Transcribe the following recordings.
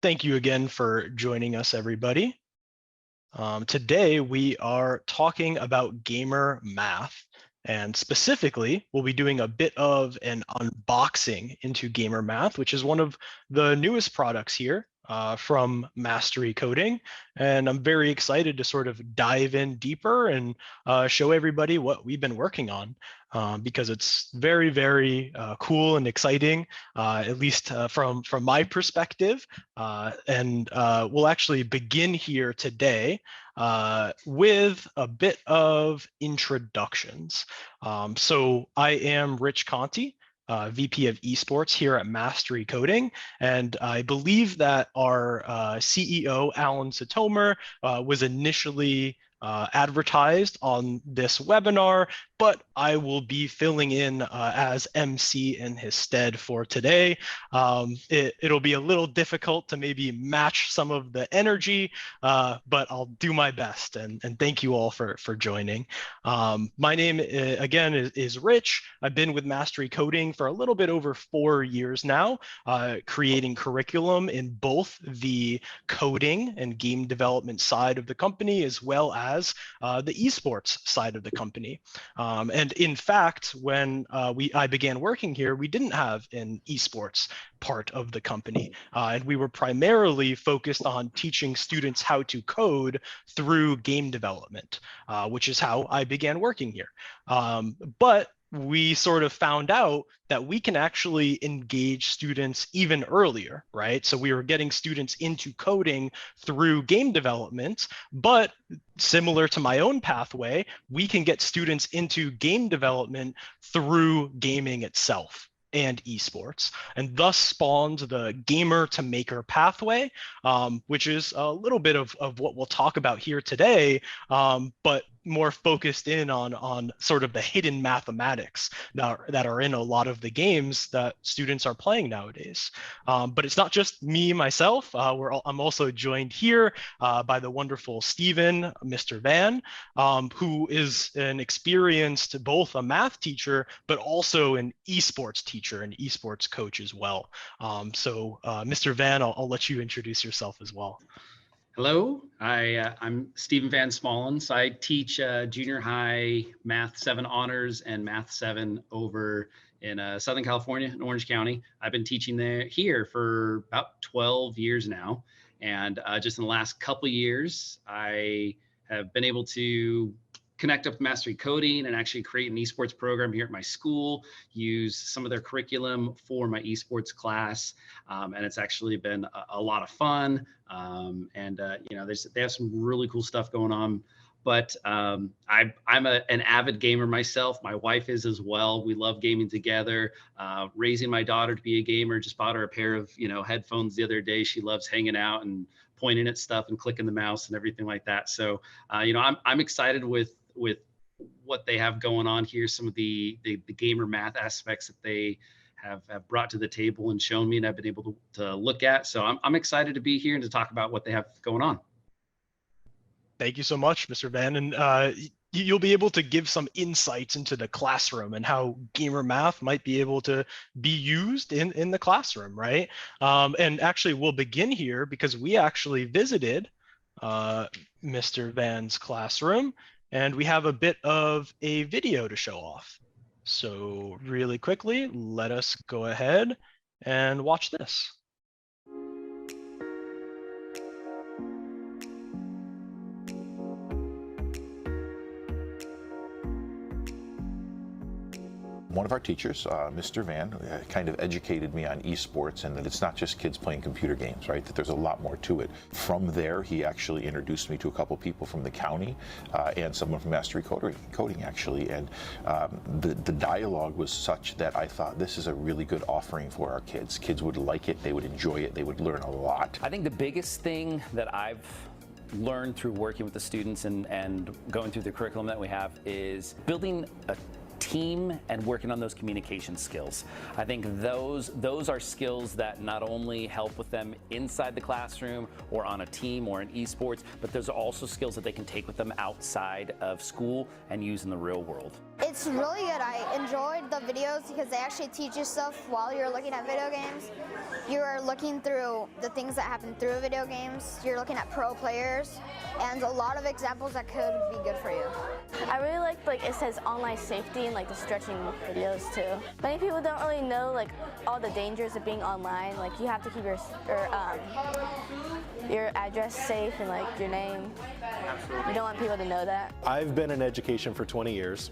Thank you again for joining us, everybody. Today, we are talking about gamer math, and specifically, we'll be doing a bit of an unboxing into gamer math, which is one of the newest products here from Mastery Coding. And I'm very excited to sort of dive in deeper and show everybody what we've been working on. Because it's very, very cool and exciting, at least from my perspective. And we'll actually begin here today with a bit of introductions. So I am Rich Conti, VP of Esports here at Mastery Coding, and I believe that our CEO, Alan Satomer, was initially advertised on this webinar, but I will be filling in as MC in his stead for today. It'll be a little difficult to maybe match some of the energy, but I'll do my best. And thank you all for joining. My name, again, is Rich. I've been with Mastery Coding for a little bit over 4 years now, creating curriculum in both the coding and game development side of the company, as well as the esports side of the company. And in fact, when I began working here, we didn't have an esports part of the company. And we were primarily focused on teaching students how to code through game development, which is how I began working here. But we sort of found out that we can actually engage students even earlier, right? So we were getting students into coding through game development, but similar to my own pathway, we can get students into game development through gaming itself and esports, and thus spawned the gamer to maker pathway, which is a little bit of what we'll talk about here today, but more focused in on sort of the hidden mathematics that are in a lot of the games that students are playing nowadays. But it's not just me, myself. I'm also joined here by the wonderful Stephen, Mr. Van, who is an experienced, both a math teacher, but also an esports teacher and esports coach as well. So Mr. Van, I'll let you introduce yourself as well. Hello, I'm Stephen Van Smallens. I teach junior high Math 7 honors and Math 7 over in Southern California, in Orange County. I've been teaching here for about 12 years now. And just in the last couple of years, I have been able to connect up with Mastery Coding and actually create an esports program here at my school, use some of their curriculum for my esports class. And it's actually been a lot of fun. You know, they have some really cool stuff going on. But I'm an avid gamer myself. My wife is as well. We love gaming together. Raising my daughter to be a gamer, just bought her a pair of headphones the other day. She loves hanging out and pointing at stuff and clicking the mouse and everything like that. So I'm excited with what they have going on here, some of the gamer math aspects that they have brought to the table and shown me and I've been able to look at. So I'm excited to be here and to talk about what they have going on. Thank you so much, Mr. Van. And you'll be able to give some insights into the classroom and how gamer math might be able to be used in the classroom, right? And actually, we'll begin here because we actually visited Mr. Van's classroom, and we have a bit of a video to show off. So really quickly, let us go ahead and watch this. One of our teachers, Mr. Van, kind of educated me on esports and that it's not just kids playing computer games, right? That there's a lot more to it. From there, he actually introduced me to a couple people from the county and someone from Mastery Coding actually. And the dialogue was such that I thought this is a really good offering for our kids. Kids would like it, they would enjoy it, they would learn a lot. I think the biggest thing that I've learned through working with the students and going through the curriculum that we have is building a team and working on those communication skills. I think those are skills that not only help with them inside the classroom or on a team or in esports, but those are also skills that they can take with them outside of school and use in the real world. It's really good. I enjoyed the videos because they actually teach you stuff while you're looking at video games. You're looking through the things that happen through video games. You're looking at pro players and a lot of examples that could be good for you. I really like it says online safety and like the stretching videos too. Many people don't really know like all the dangers of being online. Like you have to keep your address safe and like your name. Absolutely. You don't want people to know that. I've been in education for 20 years.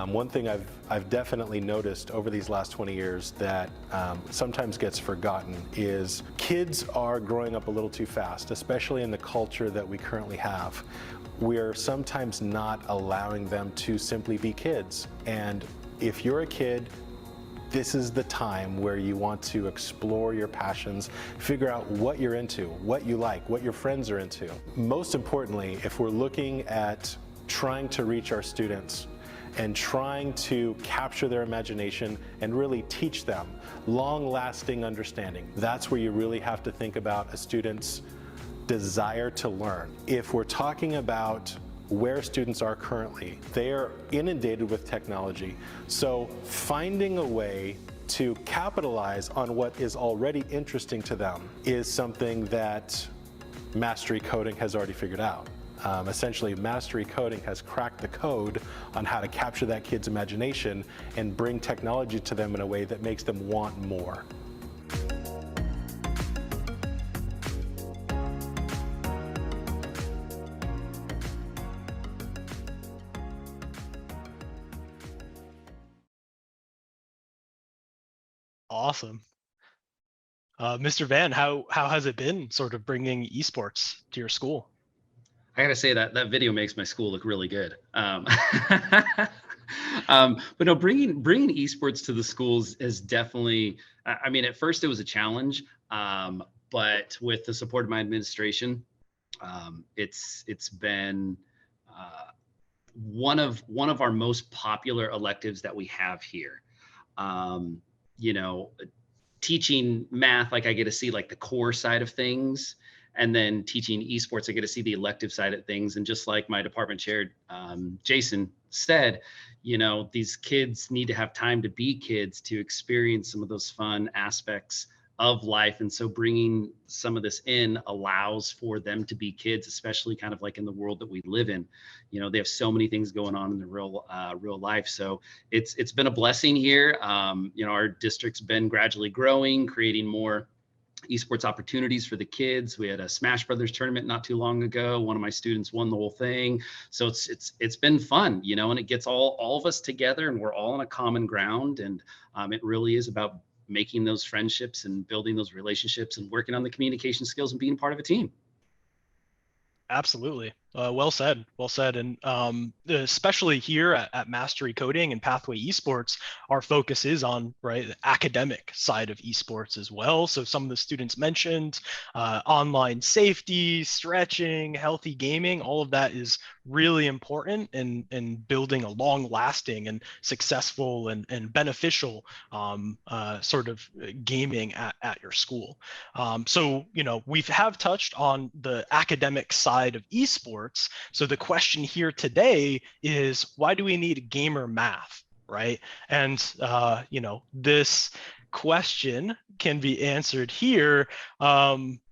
One thing I've definitely noticed over these last 20 years that sometimes gets forgotten is kids are growing up a little too fast, especially in the culture that we currently have. We're sometimes not allowing them to simply be kids. And if you're a kid, this is the time where you want to explore your passions, figure out what you're into, what you like, what your friends are into. Most importantly, if we're looking at trying to reach our students and trying to capture their imagination and really teach them long-lasting understanding, that's where you really have to think about a student's desire to learn. If we're talking about where students are currently, they are inundated with technology. So finding a way to capitalize on what is already interesting to them is something that Mastery Coding has already figured out. Essentially, Mastery Coding has cracked the code on how to capture that kid's imagination and bring technology to them in a way that makes them want more. Awesome. Mr. Van, how has it been sort of bringing esports to your school? I gotta say that video makes my school look really good. But no, bringing esports to the schools is definitely. I mean, at first it was a challenge, but with the support of my administration, it's been one of our most popular electives that we have here. You know, teaching math, like I get to see like the core side of things. And then teaching esports, I get to see the elective side of things. And just like my department chair, Jason, said, you know, these kids need to have time to be kids, to experience some of those fun aspects of life. And so bringing some of this in allows for them to be kids, especially kind of like in the world that we live in. You know, they have so many things going on in the real life. So it's been a blessing here. You know, our district's been gradually growing, creating more esports opportunities for the kids. We had a Smash Brothers tournament not too long ago. One of my students won the whole thing. So it's been fun, you know, and it gets all of us together and we're all on a common ground. And it really is about making those friendships and building those relationships and working on the communication skills and being part of a team. Absolutely. Well said. Well said. And especially here at Mastery Coding and Pathway Esports, our focus is on the academic side of esports as well. So some of the students mentioned online safety, stretching, healthy gaming, all of that is really important in building a long-lasting and successful and beneficial sort of gaming at your school. So, you know, we have touched on the academic side of esports. So the question here today is, why do we need gamer math, right? And, you know, this question can be answered here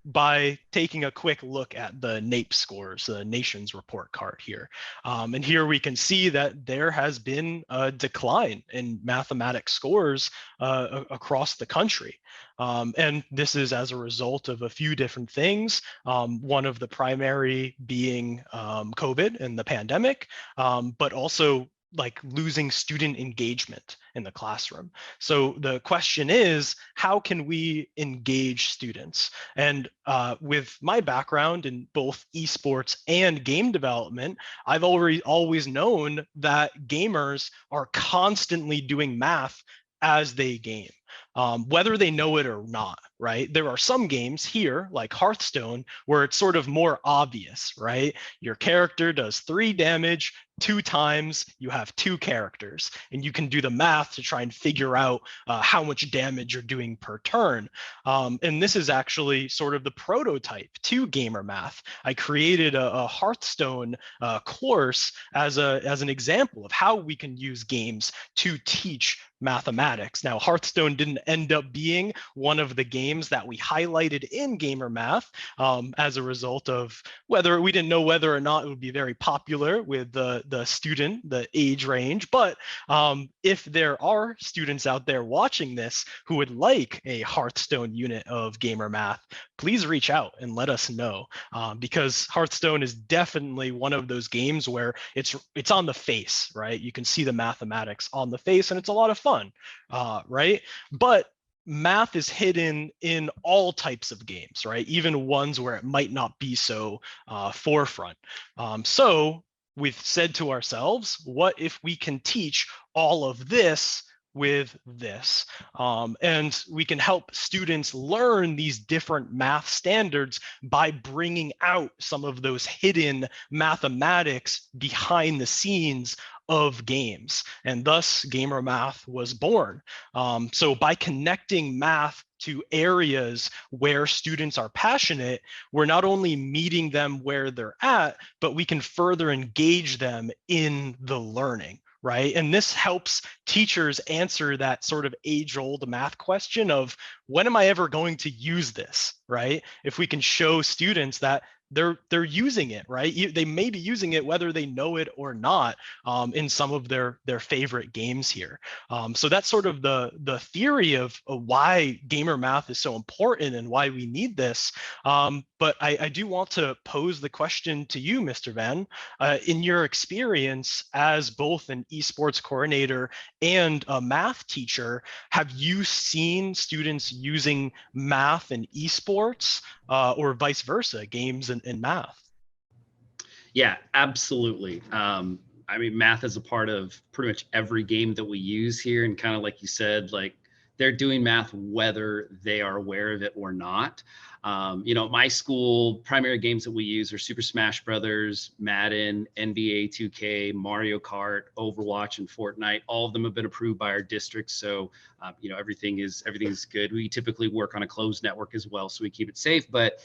by taking a quick look at the NAEP scores, the nation's report card here. And here we can see that there has been a decline in mathematics scores across the country. And this is as a result of a few different things. One of the primary being COVID and the pandemic, but also like losing student engagement in the classroom. So the question is, how can we engage students? And with my background in both esports and game development, I've always known that gamers are constantly doing math as they game, whether they know it or not, right? There are some games here, like Hearthstone, where it's sort of more obvious, right? Your character does 3 damage 2 times, you have 2 characters, and you can do the math to try and figure out how much damage you're doing per turn. And this is actually sort of the prototype to gamer math. I created a Hearthstone course as an example of how we can use games to teach mathematics. Now, Hearthstone didn't end up being one of the games games that we highlighted in Gamer Math as a result of whether we didn't know whether or not it would be very popular with the student, the age range. But if there are students out there watching this who would like a Hearthstone unit of Gamer Math, please reach out and let us know, because Hearthstone is definitely one of those games where it's on the face, right? You can see the mathematics on the face, and it's a lot of fun, right? But math is hidden in all types of games, right? Even ones where it might not be so forefront. So we've said to ourselves, what if we can teach all of this with this? And we can help students learn these different math standards by bringing out some of those hidden mathematics behind the scenes of games. And thus Gamer Math was born. So by connecting math to areas where students are passionate, we're not only meeting them where they're at, but we can further engage them in the learning, right? And this helps teachers answer that sort of age-old math question of, when am I ever going to use this, right? If we can show students that they're using it, right? They may be using it whether they know it or not, in some of their favorite games here. So that's sort of the theory of why Gamer Math is so important and why we need this. But I do want to pose the question to you, Mr. Van. In your experience as both an esports coordinator and a math teacher, have you seen students using math and esports, or vice versa, games and math? Yeah, absolutely. I mean, math is a part of pretty much every game that we use here. And kind of like you said, like, they're doing math whether they are aware of it or not. At my school, primary games that we use are Super Smash Brothers, Madden, NBA 2K, Mario Kart, Overwatch, and Fortnite. All of them have been approved by our district, so everything is good. We typically work on a closed network as well, so we keep it safe. But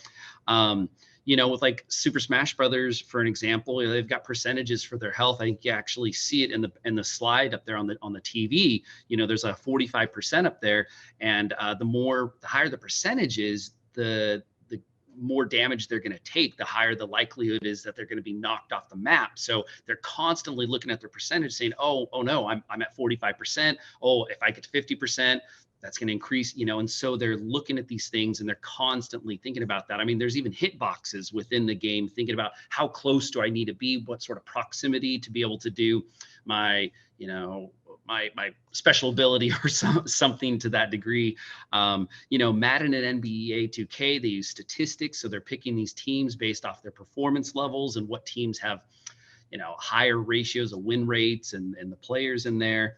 with like Super Smash Brothers, for an example, they've got percentages for their health. I think you actually see it in the slide up there on the TV. There's a 45% up there, and the higher the percentage is, the more damage they're going to take, the higher the likelihood is that they're going to be knocked off the map. So they're constantly looking at their percentage, saying, oh no, I'm at 45%. Oh, if I get to 50%, that's going to increase, and so they're looking at these things and they're constantly thinking about that. I mean, there's even hit boxes within the game, thinking about how close do I need to be, what sort of proximity to be able to do my, my special ability or something to that degree. Madden and NBA 2K, they use statistics. So they're picking these teams based off their performance levels and what teams have, higher ratios of win rates and the players in there.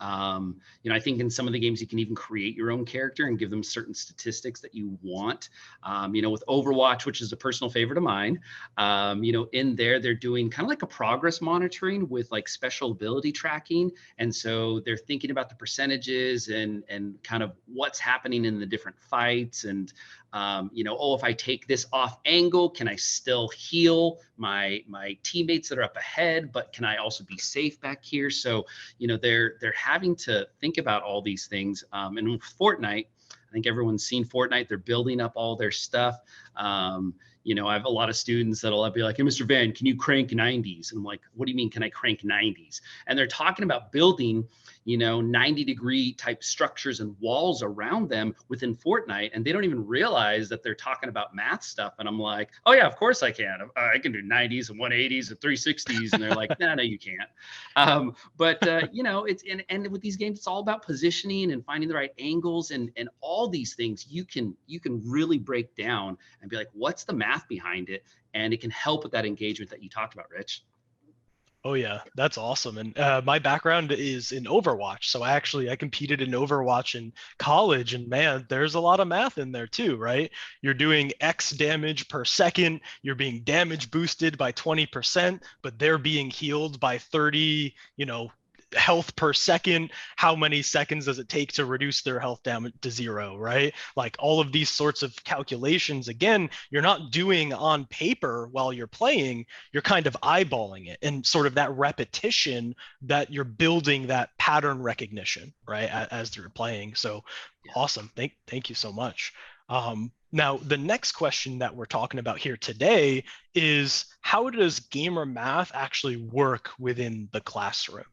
I think in some of the games you can even create your own character and give them certain statistics that you want. With Overwatch, which is a personal favorite of mine, in there they're doing kind of like a progress monitoring with like special ability tracking. And so they're thinking about the percentages and kind of what's happening in the different fights. And if I take this off angle, can I still heal my teammates that are up ahead, but can I also be safe back here? So, they're having to think about all these things. And with Fortnite, I think everyone's seen Fortnite. They're building up all their stuff. I have a lot of students that'll be like, hey, Mr. Van, can you crank 90s? And I'm like, what do you mean, can I crank 90s? And they're talking about building, 90-degree type structures and walls around them within Fortnite. And they don't even realize that they're talking about math stuff. And I'm like, oh yeah, of course I can. I can do 90s and 180s and 360s. And they're like, no, you can't. It's, and with these games, it's all about positioning and finding the right angles and all these things you can really break down and be like, what's the math behind it? And it can help with that engagement that you talked about, Rich. Oh yeah, that's awesome. And my background is in Overwatch. So I competed in Overwatch in college, and man, there's a lot of math in there too, right? You're doing X damage per second, you're being damage boosted by 20%, but they're being healed by 30, health per second. How many seconds does it take to reduce their health down to 0, right? Like all of these sorts of calculations, again, you're not doing on paper while you're playing, you're kind of eyeballing it, and sort of that repetition that you're building that pattern recognition, right, as you're playing. So Awesome. Thank you so much. Now, the next question that we're talking about here today is, how does gamer math actually work within the classroom?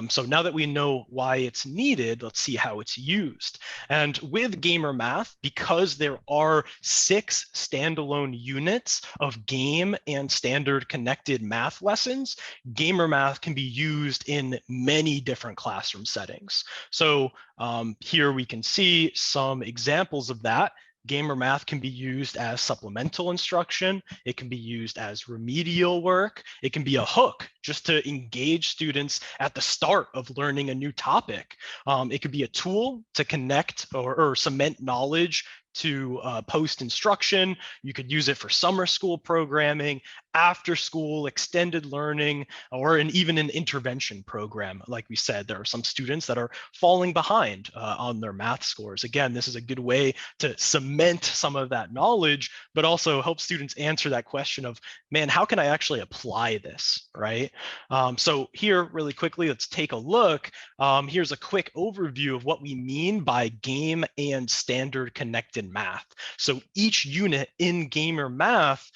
So now that we know why it's needed, let's see how it's used. And with gamer math, because there are 6 standalone units of game and standard connected math lessons, gamer math can be used in many different classroom settings. So here we can see some examples of that. Gamer math can be used as supplemental instruction. It can be used as remedial work. It can be a hook just to engage students at the start of learning a new topic. It could be a tool to connect or cement knowledge to post instruction. You could use it for summer school programming, after school, extended learning, or even an intervention program. Like we said, there are some students that are falling behind on their math scores. Again, this is a good way to cement some of that knowledge, but also help students answer that question of, man, how can I actually apply this, right? So here, really quickly, let's take a look. Here's a quick overview of what we mean by game and standard connected math. So each unit in gamer math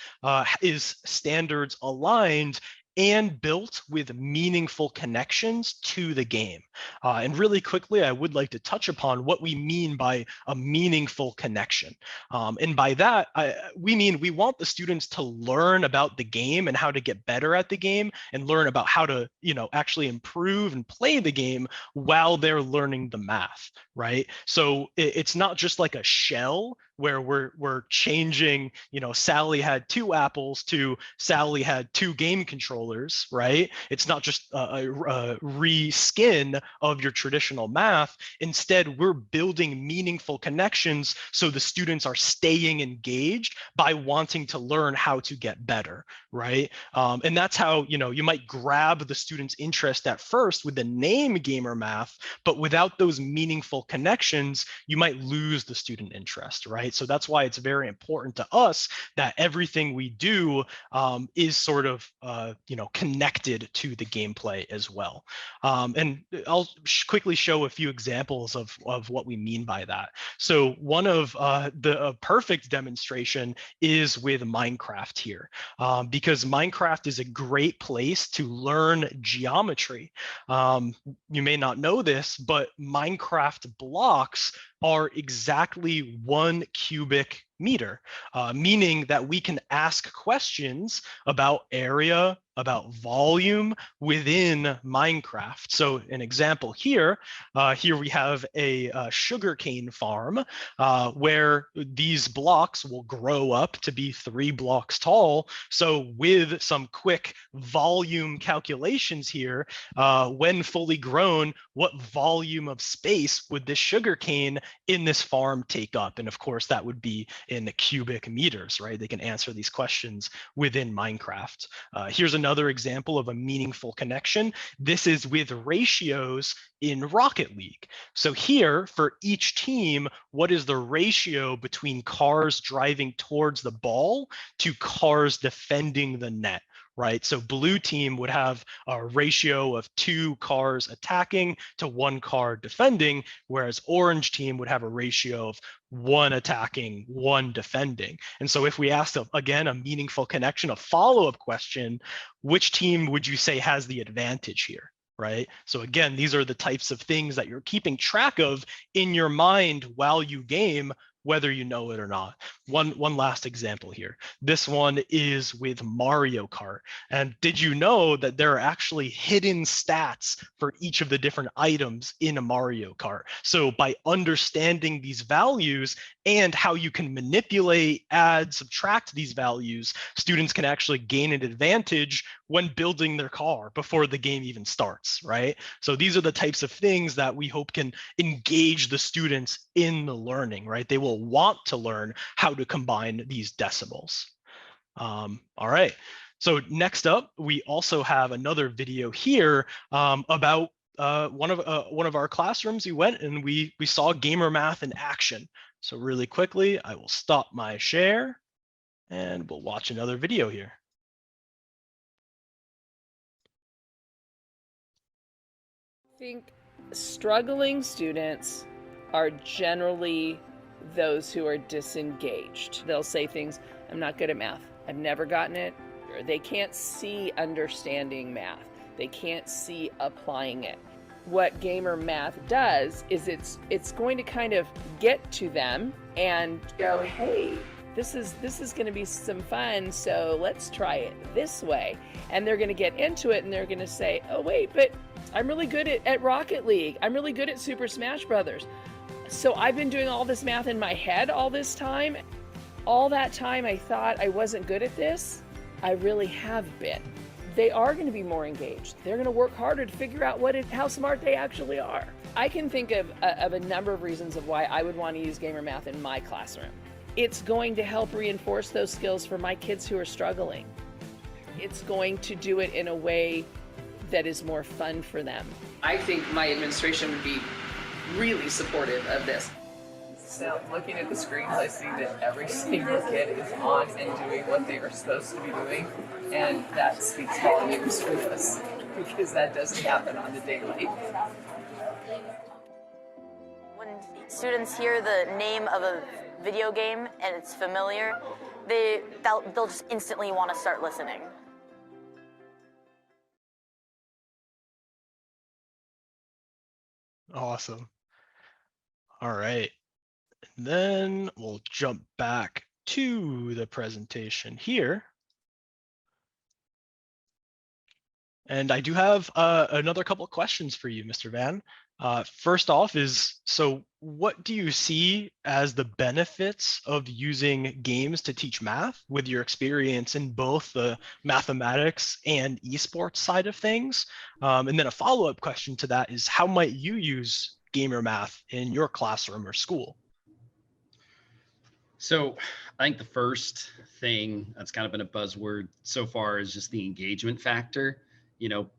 is standards aligned and built with meaningful connections to the game. And really quickly, I would like to touch upon what we mean by a meaningful connection. And by that, we mean we want the students to learn about the game and how to get better at the game, and learn about how to, actually improve and play the game while they're learning the math, right? So it's not just like a shell where we're changing, Sally had 2 apples to Sally had 2 game controllers, right? It's not just a reskin of your traditional math. Instead, we're building meaningful connections so the students are staying engaged by wanting to learn how to get better, right? And that's how, you might grab the student's interest at first with the name gamer math, but without those meaningful connections, you might lose the student interest, right? So that's why it's very important to us that everything we do is sort of, connected to the gameplay as well. And I'll quickly show a few examples of what we mean by that. So one of the perfect demonstration is with Minecraft here, because Minecraft is a great place to learn geometry. You may not know this, but Minecraft blocks are exactly 1 cubic meter, meaning that we can ask questions about area, about volume within Minecraft. So an example here, here we have a sugarcane farm where these blocks will grow up to be 3 blocks tall. So with some quick volume calculations here, when fully grown, what volume of space would this sugarcane in this farm take up? And of course, that would be in the cubic meters, right? They can answer these questions within Minecraft. Here's another example of a meaningful connection. This is with ratios in Rocket League. So here, for each team, what is the ratio between cars driving towards the ball to cars defending the net? Right, so blue team would have a ratio of 2 cars attacking to 1 car defending, whereas orange team would have a ratio of 1 attacking, 1 defending. And so if we asked, again, a meaningful connection, a follow-up question, which team would you say has the advantage here? Right. So again, these are the types of things that you're keeping track of in your mind while you game, whether you know it or not. One last example here. This one is with Mario Kart. And did you know that there are actually hidden stats for each of the different items in a Mario Kart? So by understanding these values and how you can manipulate, add, subtract these values, students can actually gain an advantage when building their car before the game even starts, right? So these are the types of things that we hope can engage the students in the learning, right? They will want to learn how to combine these decimals. All right. So next up, we also have another video here about one of our classrooms. We went and we saw gamer math in action. So really quickly, I will stop my share and we'll watch another video here. I think struggling students are generally those who are disengaged. They'll say things, I'm not good at math. I've never gotten it. Or they can't see understanding math. They can't see applying it. What gamer math does is it's going to kind of get to them and go, hey, this is going to be some fun, so let's try it this way. And they're going to get into it and they're going to say, oh wait, but I'm really good at Rocket League. I'm really good at Super Smash Brothers. So I've been doing all this math in my head all this time. All that time I thought I wasn't good at this. I really have been. They are going to be more engaged. They're going to work harder to figure out how smart they actually are. I can think of a number of reasons of why I would want to use gamer math in my classroom. It's going to help reinforce those skills for my kids who are struggling. It's going to do it in a way that is more fun for them. I think my administration would be really supportive of this. So looking at the screens, I see that every single kid is on and doing what they are supposed to be doing, and that speaks volumes for us, because that doesn't happen on the daily. When students hear the name of a video game and it's familiar, they'll just instantly want to start listening. Awesome. All right. And then we'll jump back to the presentation here. And I do have another couple of questions for you, Mr. Van. First off is, so what do you see as the benefits of using games to teach math with your experience in both the mathematics and esports side of things? And then a follow-up question to that is, how might you use gamer math in your classroom or school? So I think the first thing that's kind of been a buzzword so far is just the engagement factor. You know,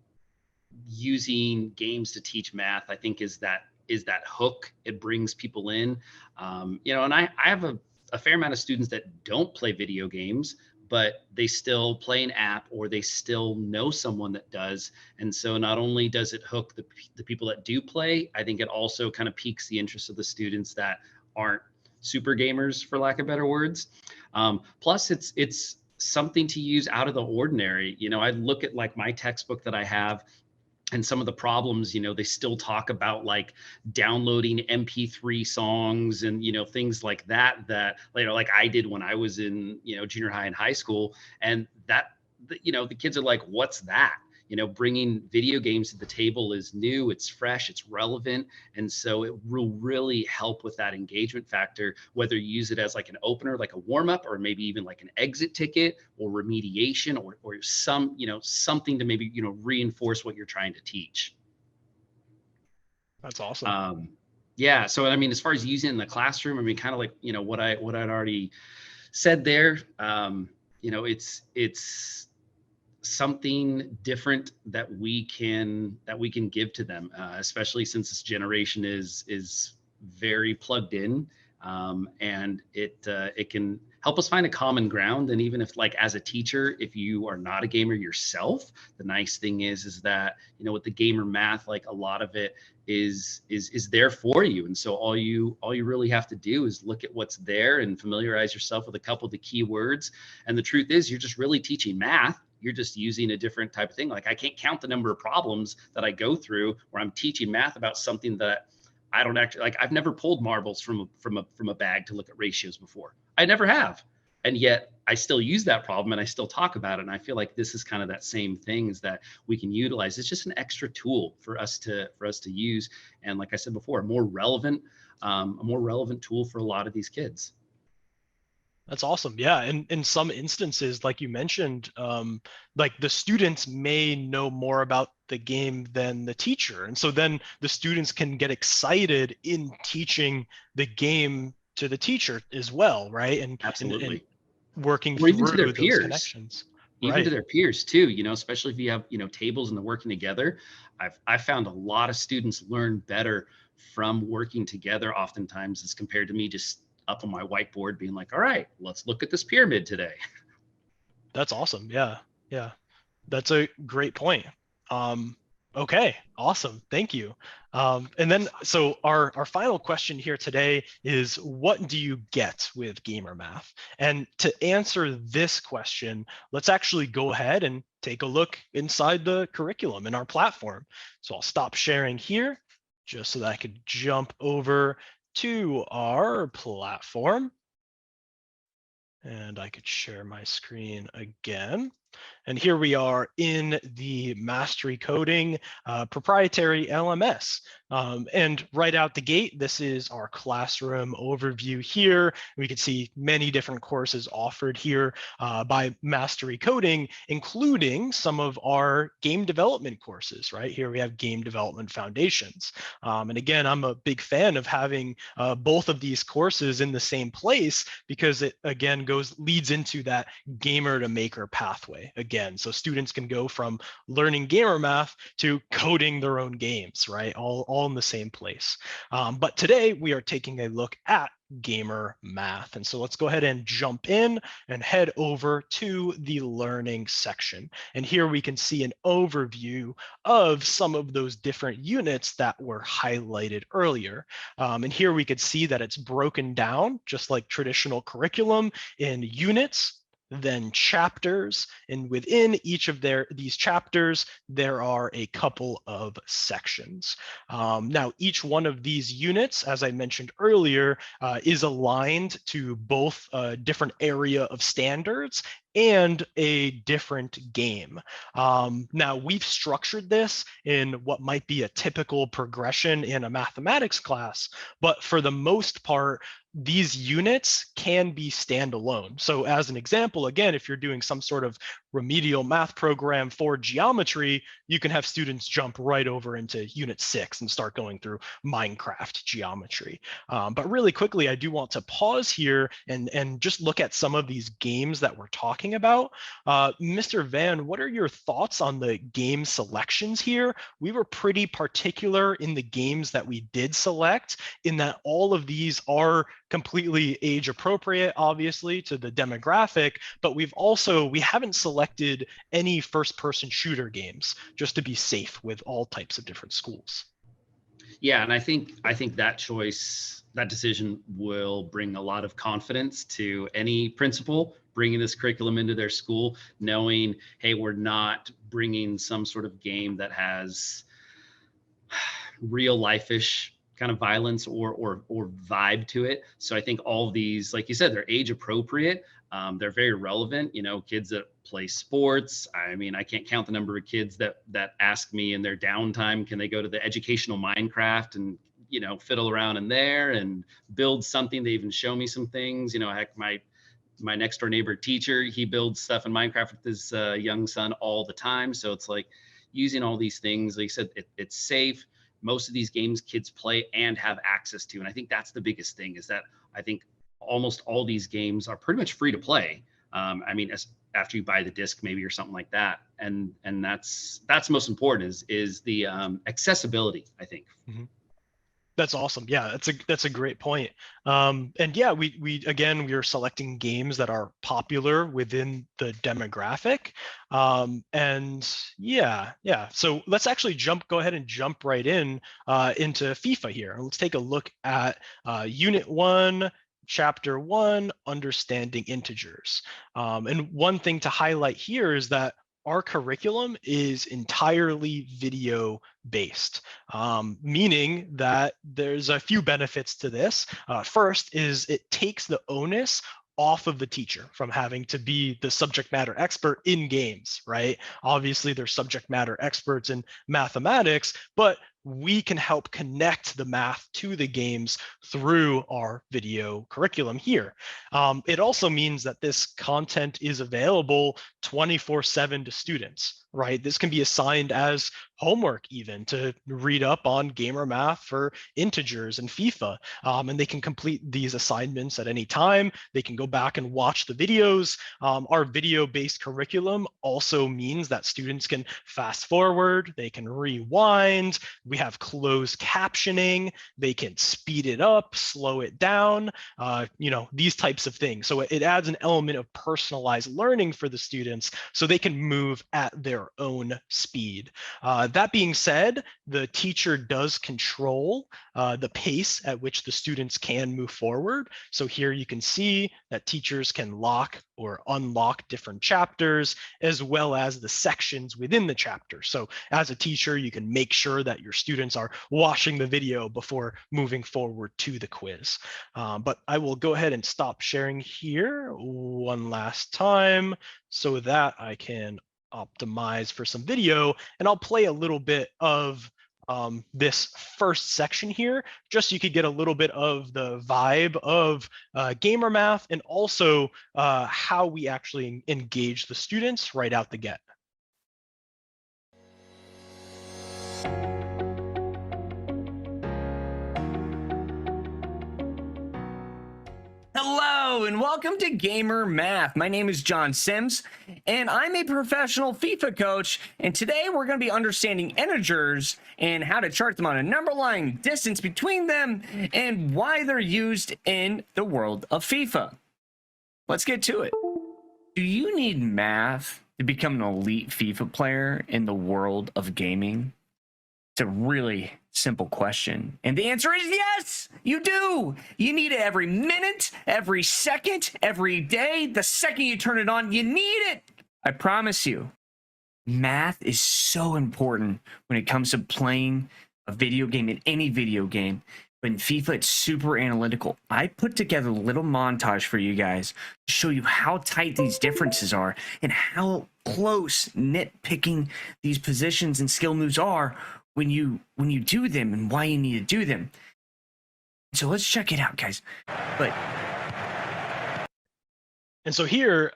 using games to teach math, I think is that hook. It brings people in. You know, and I have a fair amount of students that don't play video games, but they still play an app or they still know someone that does. And so not only does it hook the people that do play, I think it also kind of piques the interest of the students that aren't super gamers, for lack of better words. Plus it's something to use out of the ordinary. You know, I look at like my textbook that I have and some of the problems, you know, they still talk about like downloading MP3 songs and, you know, things like that, you know, like I did when I was in, you know, junior high and high school. And that, you know, the kids are like, what's that? You know, bringing video games to the table is new, it's fresh, it's relevant. And so it will really help with that engagement factor, whether you use it as like an opener, like a warm up, or maybe even like an exit ticket or remediation or some, you know, something to maybe, you know, reinforce what you're trying to teach. That's awesome. Yeah. So, I mean, as far as using it in the classroom, I mean, kind of like, you know, what I'd already said there, you know, it's something different that we can give to them, especially since this generation is very plugged in, and it can help us find a common ground. And even if, like, as a teacher, if you are not a gamer yourself, the nice thing is that, you know, with the gamer math, like a lot of it is there for you. And so all you really have to do is look at what's there and familiarize yourself with a couple of the key words. And the truth is, you're just really teaching math. You're just using a different type of thing. Like, I can't count the number of problems that I go through where I'm teaching math about something that I don't actually like. I've never pulled marbles from a bag to look at ratios before. I never have. And yet I still use that problem and I still talk about it. And I feel like this is kind of that same thing, is that we can utilize. It's just an extra tool for us to use. And like I said before, a more relevant tool for a lot of these kids. That's awesome. Yeah. And in some instances, like you mentioned, like the students may know more about the game than the teacher. And so then the students can get excited in teaching the game to the teacher as well, right? And absolutely. And working or even through to their those peers. Connections. Even right. to their peers too, you know, especially if you have, you know, tables and they're working together. I've found a lot of students learn better from working together oftentimes as compared to me just up on my whiteboard being like, all right, let's look at this pyramid today. That's awesome. Yeah. Yeah. That's a great point. Okay, awesome. Thank you. And then, so our final question here today is, what do you get with gamer math? And to answer this question, let's actually go ahead and take a look inside the curriculum in our platform. So I'll stop sharing here just so that I could jump over to our platform. And I could share my screen again. And here we are in the Mastery Coding proprietary LMS. And right out the gate, this is our classroom overview here. We can see many different courses offered here by Mastery Coding, including some of our game development courses, right? Here we have Game Development Foundations. And again, I'm a big fan of having both of these courses in the same place because it, again, leads into that gamer to maker pathway again. So students can go from learning gamer math to coding their own games, right? All in the same place. But today we are taking a look at gamer math. And so let's go ahead and jump in and head over to the learning section. And here we can see an overview of some of those different units that were highlighted earlier. And here we could see that it's broken down just like traditional curriculum in units, then chapters, and within each of these chapters, there are a couple of sections. Now, each one of these units, as I mentioned earlier, is aligned to both a different area of standards and a different game. Now, we've structured this in what might be a typical progression in a mathematics class, but for the most part, these units can be standalone. So as an example, again, if you're doing some sort of remedial math program for geometry, you can have students jump right over into unit 6 and start going through Minecraft geometry. But really quickly, I do want to pause here and just look at some of these games that we're talking about. Mr. Van, what are your thoughts on the game selections here? We were pretty particular in the games that we did select, in that all of these are completely age appropriate, obviously, to the demographic, but we haven't selected any first person shooter games just to be safe with all types of different schools. Yeah, and I think that choice, that decision will bring a lot of confidence to any principal bringing this curriculum into their school, knowing, hey, we're not bringing some sort of game that has real life-ish kind of violence or vibe to it. So I think all of these, like you said, they're age appropriate. They're very relevant. You know, kids that play sports. I mean, I can't count the number of kids that ask me in their downtime, can they go to the educational Minecraft and, you know, fiddle around in there and build something? They even show me some things. You know, heck, my next door neighbor teacher, he builds stuff in Minecraft with his young son all the time. So it's like using all these things. Like I said, it's safe. Most of these games kids play and have access to. And I think that's the biggest thing, is that I think almost all these games are pretty much free to play. I mean, after you buy the disc maybe or something like that. And that's most important is the accessibility, I think. Mm-hmm. That's awesome. Yeah, that's a great point. And yeah, we are selecting games that are popular within the demographic. And yeah. So let's actually go ahead and jump right in into FIFA here. Let's take a look at Unit 1, Chapter 1, Understanding Integers. And one thing to highlight here is that our curriculum is entirely video based, meaning that there's a few benefits to this. First is it takes the onus off of the teacher from having to be the subject matter expert in games, right? Obviously, there's subject matter experts in mathematics, but we can help connect the math to the games through our video curriculum here. It also means that this content is available 24/7 to students, right? This can be assigned as homework even to read up on gamer math for integers and FIFA. And they can complete these assignments at any time. They can go back and watch the videos. Our video-based curriculum also means that students can fast forward, they can rewind. We have closed captioning. They can speed it up, slow it down, you know, these types of things. So it adds an element of personalized learning for the students so they can move at their their own speed. That being said, the teacher does control the pace at which the students can move forward. So here you can see that teachers can lock or unlock different chapters, as well as the sections within the chapter. So as a teacher, you can make sure that your students are watching the video before moving forward to the quiz. But I will go ahead and stop sharing here one last time so that I can optimize for some video, and I'll play a little bit of this first section here, just so you could get a little bit of the vibe of gamer math, and also how we actually engage the students right out the get. Hello and welcome to Gamer Math. My name is John Sims and I'm a professional FIFA coach, and today we're going to be understanding integers and how to chart them on a number line distance between them and why they're used in the world of FIFA. Let's get to it. Do you need math to become an elite FIFA player in the world of gaming? It's a really simple question. And the answer is yes, you do. You need it every minute, every second, every day. The second you turn it on, you need it. I promise you. Math is so important when it comes to playing a video game, in any video game. But in FIFA, it's super analytical. I put together a little montage for you guys to show you how tight these differences are and how close nitpicking these positions and skill moves are when you do them, and why you need to do them. So let's check it out, guys. And so here,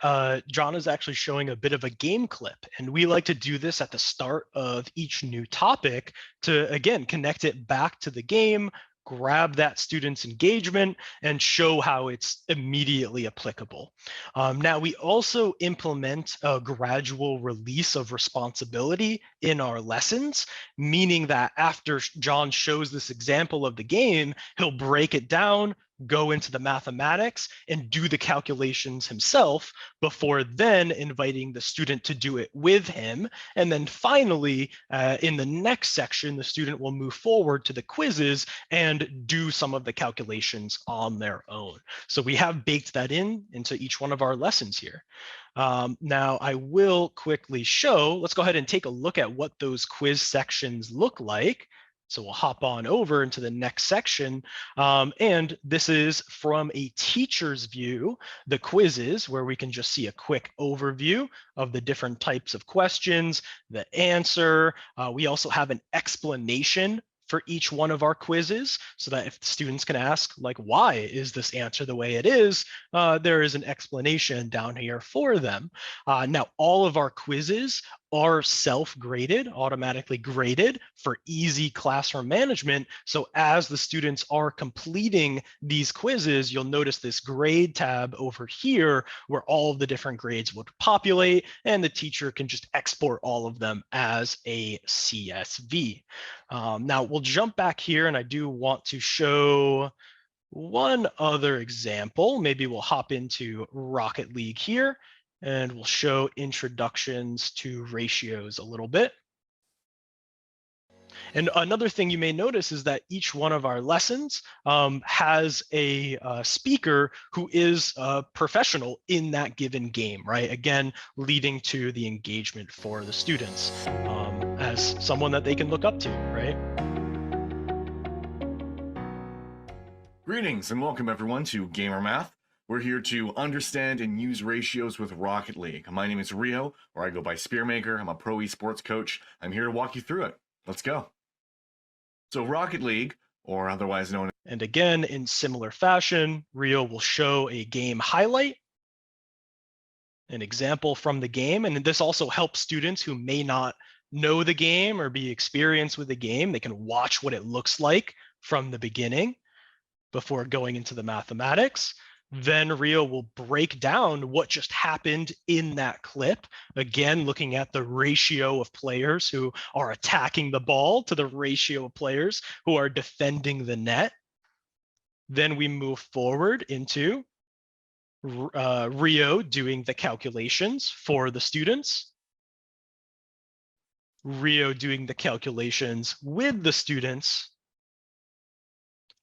John is actually showing a bit of a game clip, and we like to do this at the start of each new topic to, again, connect it back to the game, grab that student's engagement, and show how it's immediately applicable. Now, we also implement a gradual release of responsibility in our lessons, meaning that after John shows this example of the game, he'll break it down, go into the mathematics, and do the calculations himself before then inviting the student to do it with him. And then finally, in the next section, the student will move forward to the quizzes and do some of the calculations on their own. So we have baked that into each one of our lessons here. Now I will quickly show, let's go ahead and take a look at what those quiz sections look like. So we'll hop on over into the next section. And this is from a teacher's view, the quizzes, where we can just see a quick overview of the different types of questions, the answer. We also have an explanation for each one of our quizzes, so that if the students can ask, like, why is this answer the way it is, there is an explanation down here for them. Now, all of our quizzes are self-graded, automatically graded for easy classroom management. So as the students are completing these quizzes, you'll notice this grade tab over here where all of the different grades would populate, and the teacher can just export all of them as a CSV. Now we'll jump back here, and I do want to show one other example. Maybe we'll hop into Rocket League here, and we'll show introductions to ratios a little bit. And another thing you may notice is that each one of our lessons has a speaker who is a professional in that given game, right? Again, leading to the engagement for the students as someone that they can look up to, right? Greetings and welcome everyone to Gamer Math. We're here to understand and use ratios with Rocket League. My name is Rio, or I go by Spearmaker. I'm a pro esports coach. I'm here to walk you through it. Let's go. So Rocket League, or otherwise known as... And again, in similar fashion, Rio will show a game highlight, an example from the game. And this also helps students who may not know the game or be experienced with the game. They can watch what it looks like from the beginning before going into the mathematics. Then Rio will break down what just happened in that clip. Again, looking at the ratio of players who are attacking the ball to the ratio of players who are defending the net. Then we move forward into Rio doing the calculations for the students. Rio doing the calculations with the students.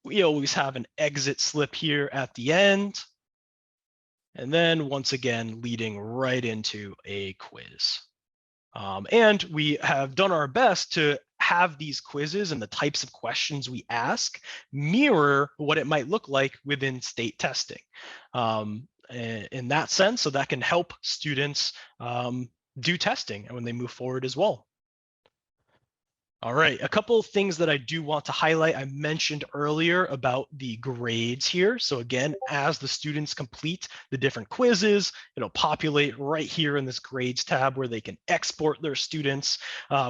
We always have an exit slip here at the end. And then once again, leading right into a quiz. And we have done our best to have these quizzes and the types of questions we ask mirror what it might look like within state testing. In that sense, so that can help students do testing and when they move forward as well. All right, a couple of things that I do want to highlight. I mentioned earlier about the grades here. So again, as the students complete the different quizzes, it'll populate right here in this grades tab where they can export their students.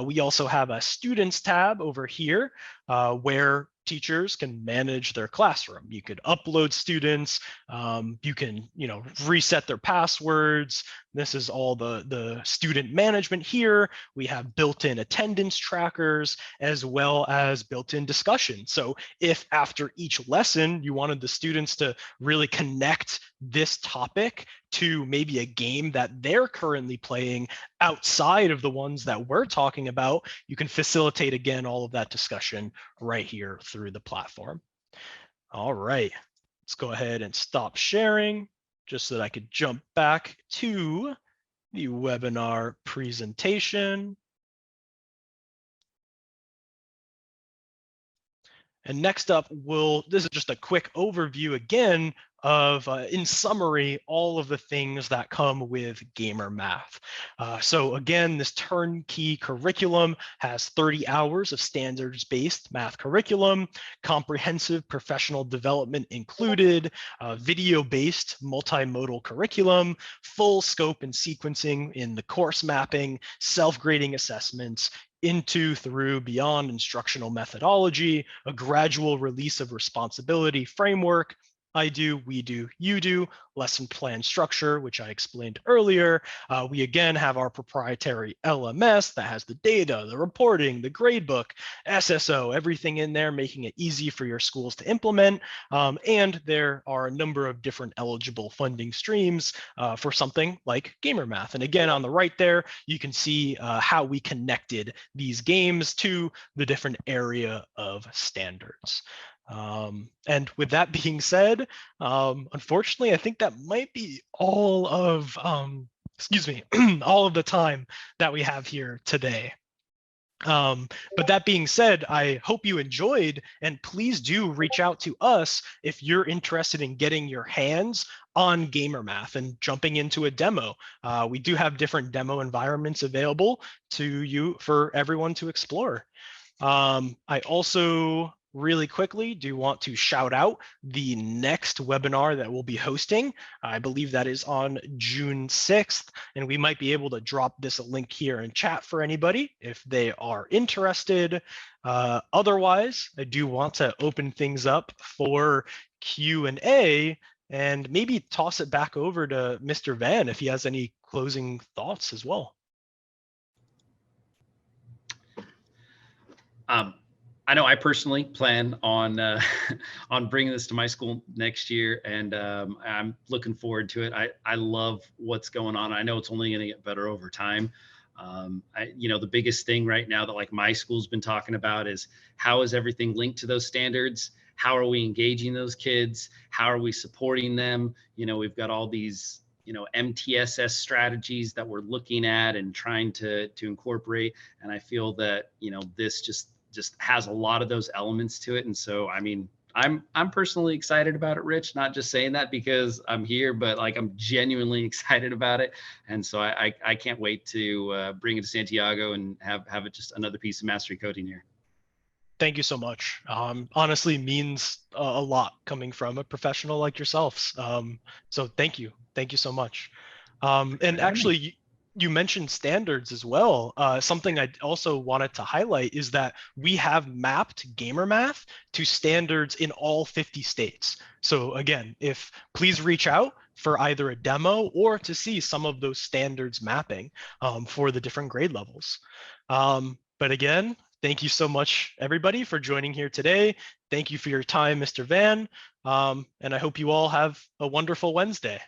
We also have a students tab over here where teachers can manage their classroom. You could upload students, you can reset their passwords. This is all the student management here. We have built-in attendance trackers as well as built-in discussion. So if after each lesson you wanted the students to really connect this topic to maybe a game that they're currently playing outside of the ones that we're talking about, you can facilitate again all of that discussion right here through the platform. All right, let's go ahead and stop sharing just so that I could jump back to the webinar presentation. And next up, this is just a quick overview again of, in summary, all of the things that come with gamer math. So again, this turnkey curriculum has 30 hours of standards-based math curriculum, comprehensive professional development included, video-based multimodal curriculum, full scope and sequencing in the course mapping, self-grading assessments, into, through, beyond instructional methodology, a gradual release of responsibility framework, I do, we do, you do, lesson plan structure, which I explained earlier. We again have our proprietary LMS that has the data, the reporting, the gradebook, SSO, everything in there, making it easy for your schools to implement. And there are a number of different eligible funding streams for something like gamer math. And again, on the right there, you can see how we connected these games to the different area of standards. And with that being said, unfortunately, I think that might be all of, all of the time that we have here today. But that being said, I hope you enjoyed, and please do reach out to us if you're interested in getting your hands on gamer math and jumping into a demo. We do have different demo environments available to you for everyone to explore. I also really quickly do want to shout out the next webinar that we'll be hosting. I believe that is on June 6th, and we might be able to drop this link here in chat for anybody if they are interested. Otherwise, I do want to open things up for Q&A and maybe toss it back over to Mr. Van if he has any closing thoughts as well. I know I personally plan on on bringing this to my school next year, and I'm looking forward to it. I love what's going on. I know it's only going to get better over time. The biggest thing right now that like my school's been talking about is how is everything linked to those standards? How are we engaging those kids? How are we supporting them? We've got all these MTSS strategies that we're looking at and trying to incorporate. And I feel that this just has a lot of those elements to it. And so, I mean, I'm personally excited about it, Rich, not just saying that because I'm here, but like I'm genuinely excited about it. And so I can't wait to bring it to Santiago and have it just another piece of mastery coding here. Thank you so much. Honestly means a lot coming from a professional like yourselves. So thank you so much. And actually, you mentioned standards as well. Something I also wanted to highlight is that we have mapped gamer math to standards in all 50 states. So again, please reach out for either a demo or to see some of those standards mapping for the different grade levels. But again, thank you so much, everybody, for joining here today. Thank you for your time, Mr. Van. And I hope you all have a wonderful Wednesday.